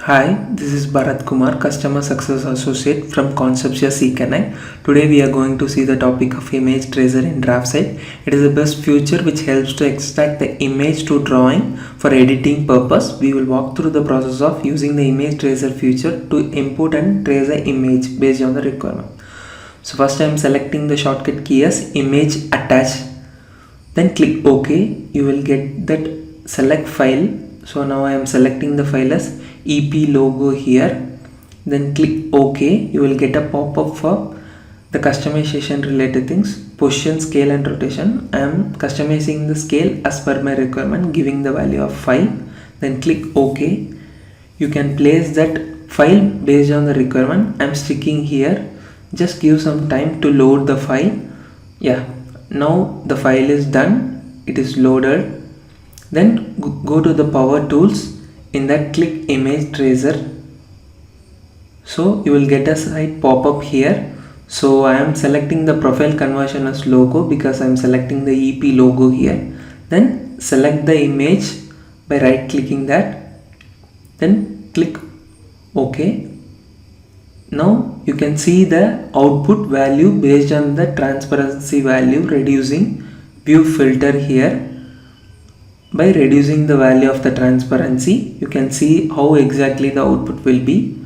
Hi, this is Bharat Kumar, Customer Success Associate from Conceptia Konnect. Today we are going to see the topic of Image Tracer in DraftSight. It is the best feature which helps to extract the image to drawing for editing purpose. We will walk through the process of using the Image Tracer feature to input and trace the image based on the requirement. So first I am selecting the shortcut key as Image Attach. Then click OK. You will get that select file. So now I am selecting the file as EP logo here. Then click OK. You will get a pop-up for the customization related things, position, scale and rotation. I am customizing the scale as per my requirement, giving the value of 5. Then click OK. You can place that file based on the requirement. I am sticking here. Just give some time to load the file. Yeah, now the file is done. It is loaded. Then go to the power tools. In that click image tracer. So you will get a site pop-up here. So I am selecting the profile conversion as logo because I am selecting the EP logo here. Then select the image by right clicking that. Then click OK. Now you can see the output value based on the transparency value, reducing view filter here. By reducing the value of the transparency, you can see how exactly the output will be.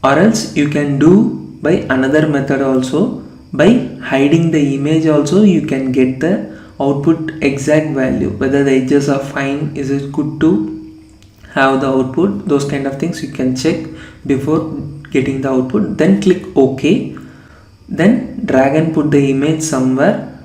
Or else you can do by another method also. By hiding the image also you can get the output exact value. Whether the edges are fine, is it good to have the output, those kind of things you can check before getting the output. Then click OK. Then drag and put the image somewhere.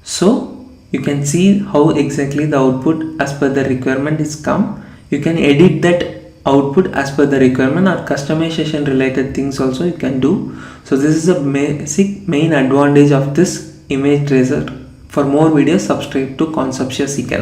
So you can see how exactly the output as per the requirement is come. You can edit that output as per the requirement, or customization related things also you can do. So this is the basic main advantage of this image tracer. For more videos, subscribe to Conceptia Konnect.